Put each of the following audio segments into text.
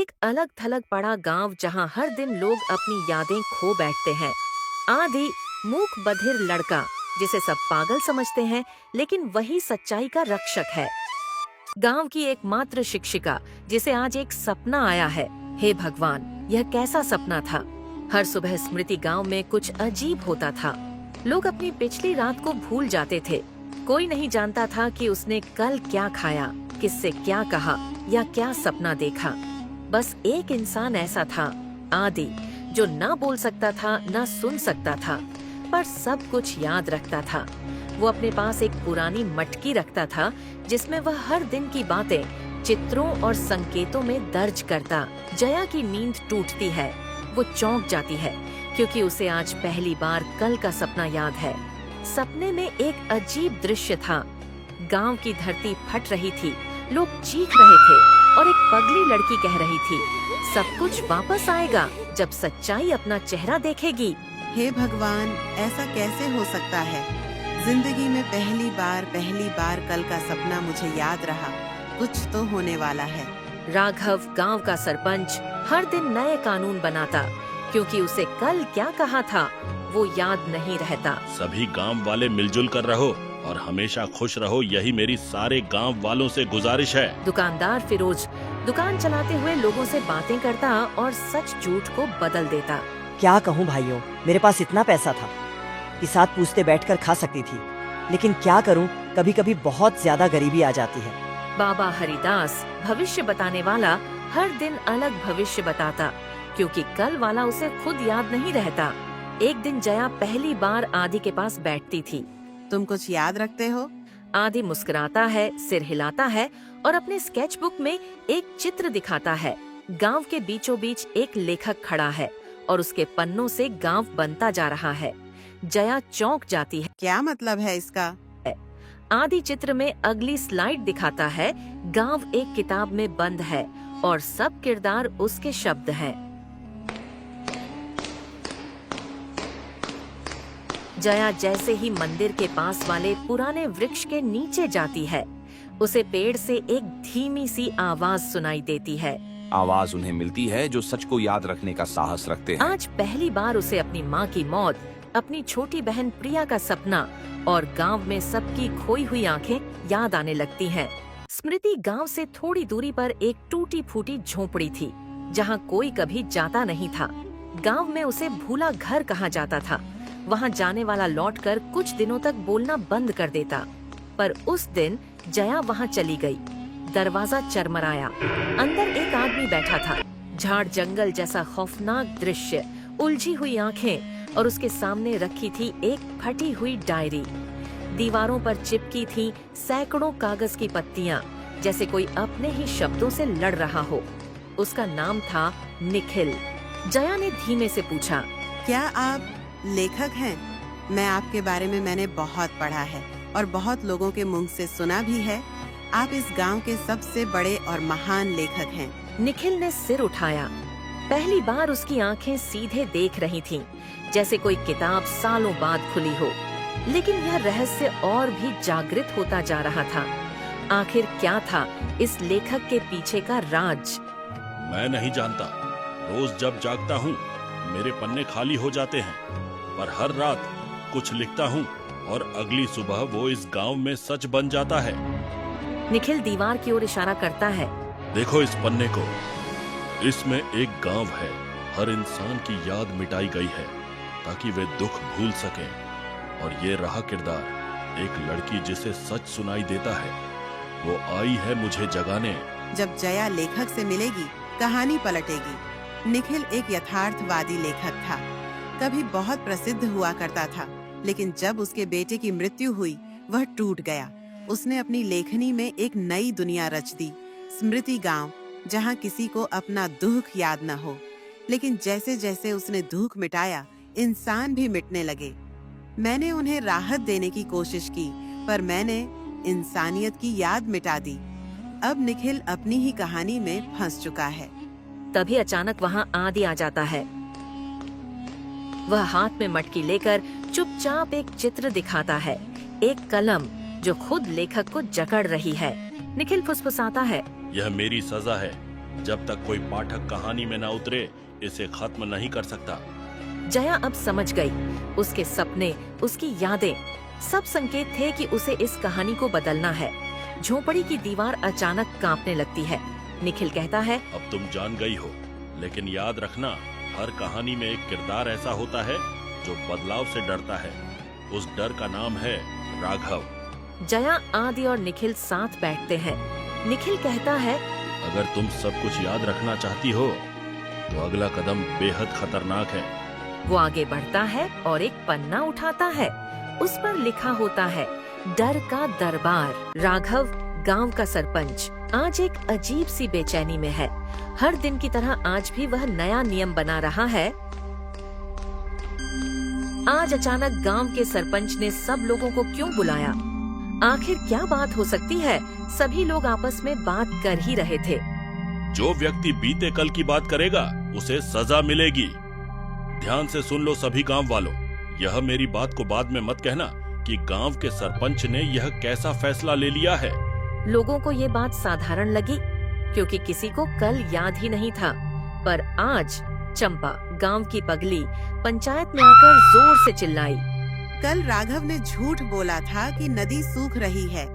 एक अलग थलग पड़ा गांव जहां हर दिन लोग अपनी यादें खो बैठते हैं। आदि मूक बधिर लड़का जिसे सब पागल समझते हैं, लेकिन वही सच्चाई का रक्षक है। गांव की एकमात्र शिक्षिका जिसे आज एक सपना आया है। हे भगवान, यह कैसा सपना था। हर सुबह स्मृति गांव में कुछ अजीब होता था। लोग अपनी पिछली रात को भूल जाते थे। कोई नहीं जानता था कि उसने कल क्या खाया, किससे क्या कहा या क्या सपना देखा। बस एक इंसान ऐसा था, आदि, जो ना बोल सकता था ना सुन सकता था, पर सब कुछ याद रखता था। वो अपने पास एक पुरानी मटकी रखता था जिसमें वह हर दिन की बातें चित्रों और संकेतों में दर्ज करता। जया की नींद टूटती है। वो चौंक जाती है क्योंकि उसे आज पहली बार कल का सपना याद है। सपने में एक अजीब दृश्य था। गांव की धरती फट रही थी, लोग चीख रहे थे और एक पगली लड़की कह रही थी, सब कुछ वापस आएगा जब सच्चाई अपना चेहरा देखेगी। हे भगवान, ऐसा कैसे हो सकता है। जिंदगी में पहली बार कल का सपना मुझे याद रहा। कुछ तो होने वाला है। राघव, गांव का सरपंच, हर दिन नए कानून बनाता क्योंकि उसे कल क्या कहा था वो याद नहीं रहता। सभी गांव वाले मिलजुल कर रहो और हमेशा खुश रहो, यही मेरी सारे गांव वालों से गुजारिश है। दुकानदार फिरोज दुकान चलाते हुए लोगों से बातें करता और सच झूठ को बदल देता। क्या कहूँ भाइयों, मेरे पास इतना पैसा था कि साथ पूछते बैठकर खा सकती थी, लेकिन क्या करूँ, कभी कभी बहुत ज्यादा गरीबी आ जाती है। बाबा हरिदास, भविष्य बताने वाला, हर दिन अलग भविष्य बताता क्योंकि कल वाला उसे खुद याद नहीं रहता। एक दिन जया पहली बार आदि के पास बैठती थी। तुम कुछ याद रखते हो? आदि मुस्कुराता है, सिर हिलाता है और अपने स्केच बुक में एक चित्र दिखाता है। गांव के बीचों बीच एक लेखक खड़ा है और उसके पन्नों से गांव बनता जा रहा है। जया चौंक जाती है। क्या मतलब है इसका? आदि चित्र में अगली स्लाइड दिखाता है, गांव एक किताब में बंद है और सब किरदार उसके शब्द हैं। जया जैसे ही मंदिर के पास वाले पुराने वृक्ष के नीचे जाती है, उसे पेड़ से एक धीमी सी आवाज सुनाई देती है। आवाज उन्हें मिलती है जो सच को याद रखने का साहस रखते हैं। आज पहली बार उसे अपनी माँ की मौत, अपनी छोटी बहन प्रिया का सपना और गांव में सबकी खोई हुई आंखें याद आने लगती हैं। स्मृति गांव से थोड़ी दूरी पर एक टूटी फूटी झोपड़ी थी जहां कोई कभी जाता नहीं था। गांव में उसे भूला घर कहा जाता था। वहां जाने वाला लौटकर कुछ दिनों तक बोलना बंद कर देता। पर उस दिन जया वहां चली गई। दरवाजा चरमराया। अंदर एक आदमी बैठा था। झाड़ जंगल जैसा खौफनाक दृश्य, उलझी हुई आंखें और उसके सामने रखी थी एक फटी हुई डायरी। दीवारों पर चिपकी थी सैकड़ों कागज की पत्तियां, जैसे कोई अपने ही शब्दों से लड़ रहा हो। उसका नाम था निखिल। जया ने धीमे से पूछा, क्या आप लेखक हैं? मैं आपके बारे में मैंने बहुत पढ़ा है और बहुत लोगों के मुंह से सुना भी है। आप इस गांव के सबसे बड़े और महान लेखक हैं। निखिल ने सिर उठाया। पहली बार उसकी आंखें सीधे देख रही थीं, जैसे कोई किताब सालों बाद खुली हो। लेकिन यह रहस्य और भी जागृत होता जा रहा था। आखिर क्या था इस लेखक के पीछे का राज? मैं नहीं जानता। रोज जब जागता हूँ मेरे पन्ने खाली हो जाते हैं, पर हर रात कुछ लिखता हूँ और अगली सुबह वो इस गांव में सच बन जाता है। निखिल दीवार की ओर इशारा करता है। देखो इस पन्ने को, इसमें एक गांव है। हर इंसान की याद मिटाई गई है ताकि वे दुख भूल सकें। और ये रहा किरदार, एक लड़की जिसे सच सुनाई देता है। वो आई है मुझे जगाने। जब जया लेखक से मिलेगी, कहानी पलटेगी। निखिल एक यथार्थवादी लेखक था। कभी बहुत प्रसिद्ध हुआ करता था, लेकिन जब उसके बेटे की मृत्यु हुई, वह टूट गया। उसने अपनी लेखनी में एक नई दुनिया रच दी, स्मृति गांव, जहां किसी को अपना दुख याद न हो। लेकिन जैसे जैसे उसने दुख मिटाया, इंसान भी मिटने लगे। मैंने उन्हें राहत देने की कोशिश की, पर मैंने इंसानियत की याद मिटा दी। अब निखिल अपनी ही कहानी में फंस चुका है। तभी अचानक वहाँ आदि आ जाता है। वह हाथ में मटकी लेकर चुपचाप एक चित्र दिखाता है, एक कलम जो खुद लेखक को जकड़ रही है। निखिल फुसफुसाता है, यह मेरी सजा है। जब तक कोई पाठक कहानी में न उतरे इसे खत्म नहीं कर सकता। जया अब समझ गई। उसके सपने, उसकी यादें, सब संकेत थे कि उसे इस कहानी को बदलना है। झोपड़ी की दीवार अचानक कांपने लगती है। निखिल कहता है, अब तुम जान गई हो, लेकिन याद रखना, हर कहानी में एक किरदार ऐसा होता है जो बदलाव से डरता है। उस डर का नाम है राघव। जया, आदि और निखिल साथ बैठते हैं। निखिल कहता है, अगर तुम सब कुछ याद रखना चाहती हो तो अगला कदम बेहद खतरनाक है। वो आगे बढ़ता है और एक पन्ना उठाता है। उस पर लिखा होता है, डर का दरबार। राघव, गांव का सरपंच, आज एक अजीब सी बेचैनी में है। हर दिन की तरह आज भी वह नया नियम बना रहा है। आज अचानक गांव के सरपंच ने सब लोगों को क्यों बुलाया? आखिर क्या बात हो सकती है? सभी लोग आपस में बात कर ही रहे थे। जो व्यक्ति बीते कल की बात करेगा उसे सजा मिलेगी। ध्यान से सुन लो सभी गांव वालों, यह मेरी बात को बाद में मत कहना कि गांव के सरपंच ने यह कैसा फैसला ले लिया है। लोगों को ये बात साधारण लगी क्योंकि किसी को कल याद ही नहीं था, पर आज चंपा, गांव की पगली, पंचायत में आकर जोर से चिल्लाई, कल राघव ने झूठ बोला था कि नदी सूख रही है,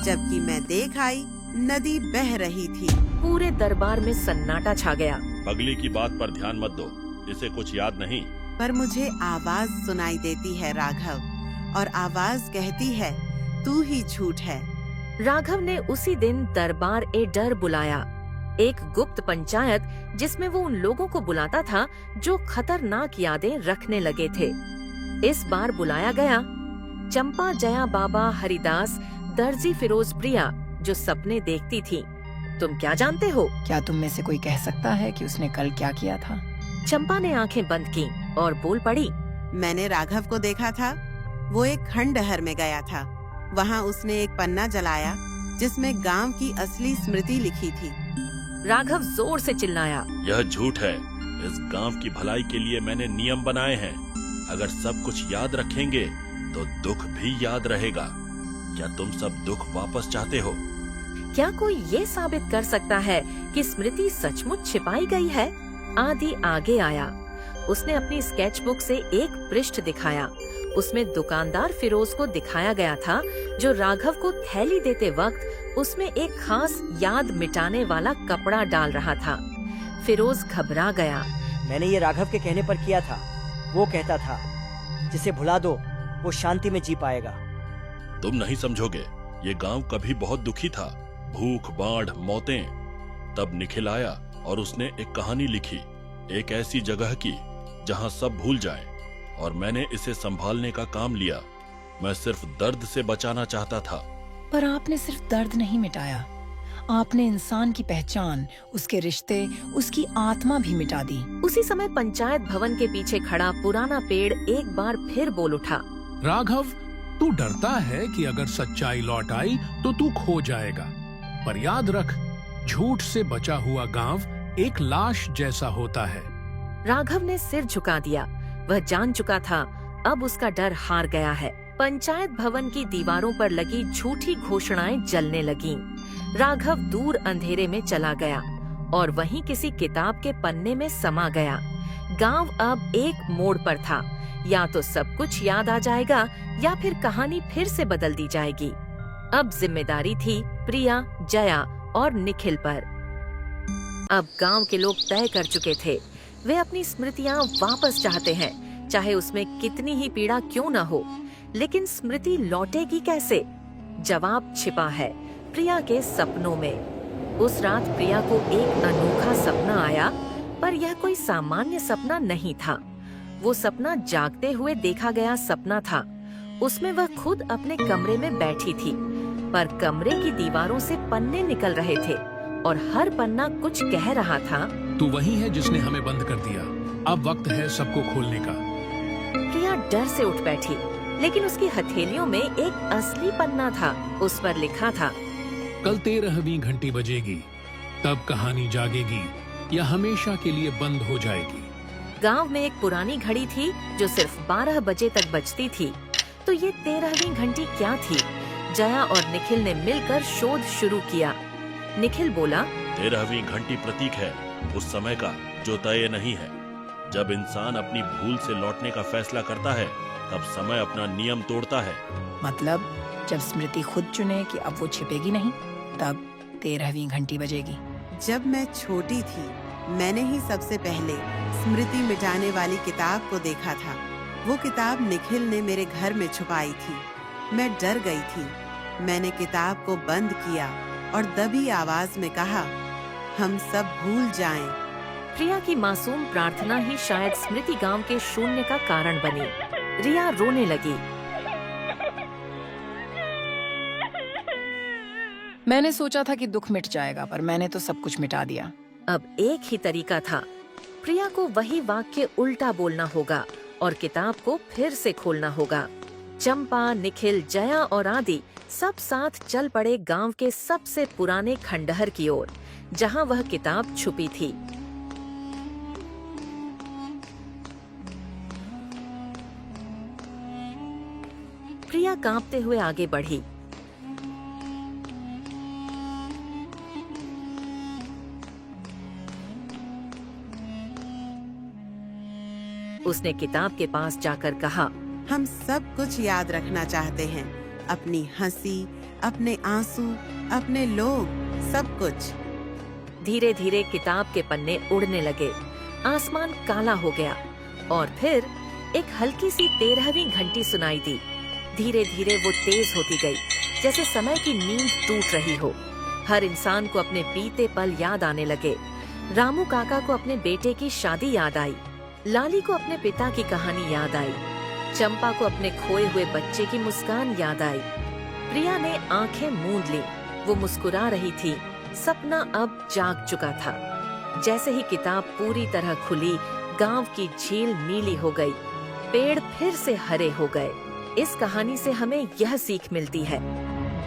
जबकि मैं देख आई नदी बह रही थी। पूरे दरबार में सन्नाटा छा गया। पगली की बात पर ध्यान मत दो, इसे कुछ याद नहीं। पर मुझे आवाज सुनाई देती है राघव, और आवाज कहती है, तू ही झूठ है। राघव ने उसी दिन दरबार ए डर बुलाया, एक गुप्त पंचायत जिसमें वो उन लोगों को बुलाता था जो खतरनाक यादें रखने लगे थे। इस बार बुलाया गया चंपा, जया, बाबा, हरिदास, दर्जी फिरोज, प्रिया, जो सपने देखती थी। तुम क्या जानते हो? क्या तुम में से कोई कह सकता है कि उसने कल क्या किया था? चंपा ने आंखें बंद की और बोल पड़ी, मैंने राघव को देखा था। वो एक खंडहर में गया था। वहाँ उसने एक पन्ना जलाया जिसमें गांव की असली स्मृति लिखी थी। राघव जोर से चिल्लाया, यह झूठ है। इस गांव की भलाई के लिए मैंने नियम बनाए हैं। अगर सब कुछ याद रखेंगे तो दुख भी याद रहेगा। क्या तुम सब दुख वापस चाहते हो? क्या कोई ये साबित कर सकता है कि स्मृति सचमुच छिपाई गई है? आदि आगे आया। उसने अपनी स्केच बुक से एक पृष्ठ दिखाया। उसमें दुकानदार फिरोज को दिखाया गया था जो राघव को थैली देते वक्त उसमें एक खास याद मिटाने वाला कपड़ा डाल रहा था। फिरोज घबरा गया। मैंने ये राघव के कहने पर किया था। वो कहता था, जिसे भुला दो वो शांति में जी पाएगा। तुम नहीं समझोगे, ये गांव कभी बहुत दुखी था, भूख, बाढ़, मौतें। तब निखिल आया और उसने एक कहानी लिखी, एक ऐसी जगह की जहां सब भूल जाएं, और मैंने इसे संभालने का काम लिया। मैं सिर्फ दर्द से बचाना चाहता था। पर आपने सिर्फ दर्द नहीं मिटाया, आपने इंसान की पहचान, उसके रिश्ते, उसकी आत्मा भी मिटा दी। उसी समय पंचायत भवन के पीछे खड़ा पुराना पेड़ एक बार फिर बोल उठा, राघव, तू डरता है कि अगर सच्चाई लौट आई तो तू खो जाएगा। पर याद रख, झूठ से बचा हुआ गांव एक लाश जैसा होता है। राघव ने सिर झुका दिया। वह जान चुका था अब उसका डर हार गया है। पंचायत भवन की दीवारों पर लगी झूठी घोषणाएं जलने लगीं। राघव दूर अंधेरे में चला गया और वहीं किसी किताब के पन्ने में समा गया। गांव अब एक मोड़ पर था। या तो सब कुछ याद आ जाएगा या फिर कहानी फिर से बदल दी जाएगी। अब जिम्मेदारी थी प्रिया, जया और निखिल पर। अब गांव के लोग तय कर चुके थे, वे अपनी स्मृतियां वापस चाहते हैं, चाहे उसमें कितनी ही पीड़ा क्यों न हो। लेकिन स्मृति लौटेगी कैसे? जवाब छिपा है प्रिया के सपनों में। उस रात प्रिया को एक अनोखा सपना आया, पर यह कोई सामान्य सपना नहीं था। वो सपना जागते हुए देखा गया सपना था। उसमें वह खुद अपने कमरे में बैठी थी, पर कमरे की दीवारों से पन्ने निकल रहे थे और हर पन्ना कुछ कह रहा था। तू वही है जिसने हमें बंद कर दिया, अब वक्त है सबको खोलने का। प्रिया डर से उठ बैठी, लेकिन उसकी हथेलियों में एक असली पन्ना था। उस पर लिखा था, कल 13वीं घंटी बजेगी, तब कहानी जागेगी या हमेशा के लिए बंद हो जाएगी। गांव में एक पुरानी घड़ी थी जो सिर्फ 12 बजे तक बजती थी। तो ये 13वीं घंटी क्या थी? जया और निखिल ने मिलकर शोध शुरू किया। निखिल बोला, 13वीं घंटी प्रतीक है उस समय का जो तय नहीं है। जब इंसान अपनी भूल से लौटने का फैसला करता है तब समय अपना नियम तोड़ता है। मतलब जब स्मृति खुद चुने कि अब वो छिपेगी नहीं, तब 13वीं घंटी बजेगी। जब मैं छोटी थी मैंने ही सबसे पहले स्मृति मिटाने वाली किताब को देखा था। वो किताब निखिल ने मेरे घर में छुपाई थी। मैं डर गई थी। मैंने किताब को बंद किया और दबी आवाज में कहा, हम सब भूल जाएं। प्रिया की मासूम प्रार्थना ही शायद स्मृति गांव के शून्य का कारण बनी। रिया रोने लगी। मैंने सोचा था कि दुख मिट जाएगा, पर मैंने तो सब कुछ मिटा दिया। अब एक ही तरीका था। प्रिया को वही वाक्य उल्टा बोलना होगा और किताब को फिर से खोलना होगा। चंपा, निखिल, जया और आदि सब साथ चल पड़े गांव के सबसे पुराने खंडहर की ओर, जहां वह किताब छुपी थी। प्रिया कांपते हुए आगे बढ़ी। उसने किताब के पास जाकर कहा, हम सब कुछ याद रखना चाहते हैं, अपनी हंसी, अपने आंसू, अपने लोग, सब कुछ। धीरे धीरे किताब के पन्ने उड़ने लगे। आसमान काला हो गया और फिर एक हल्की सी 13वीं घंटी सुनाई दी। धीरे धीरे वो तेज होती गई, जैसे समय की नींद टूट रही हो। हर इंसान को अपने बीते पल याद आने लगे। रामू काका को अपने बेटे की शादी याद आई। लाली को अपने पिता की कहानी याद आई। चंपा को अपने खोए हुए बच्चे की मुस्कान याद आई। प्रिया ने आंखें मूंद ली। वो मुस्कुरा रही थी। सपना अब जाग चुका था। जैसे ही किताब पूरी तरह खुली, गांव की झील नीली हो गई। पेड़ फिर से हरे हो गए। इस कहानी से हमें यह सीख मिलती है,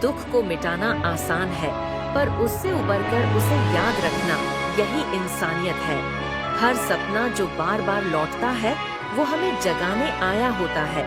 दुख को मिटाना आसान है, पर उससे उबरकर उसे याद रखना, यही इंसानियत है। हर सपना जो बार बार लौटता है, वो हमें जगाने आया होता है।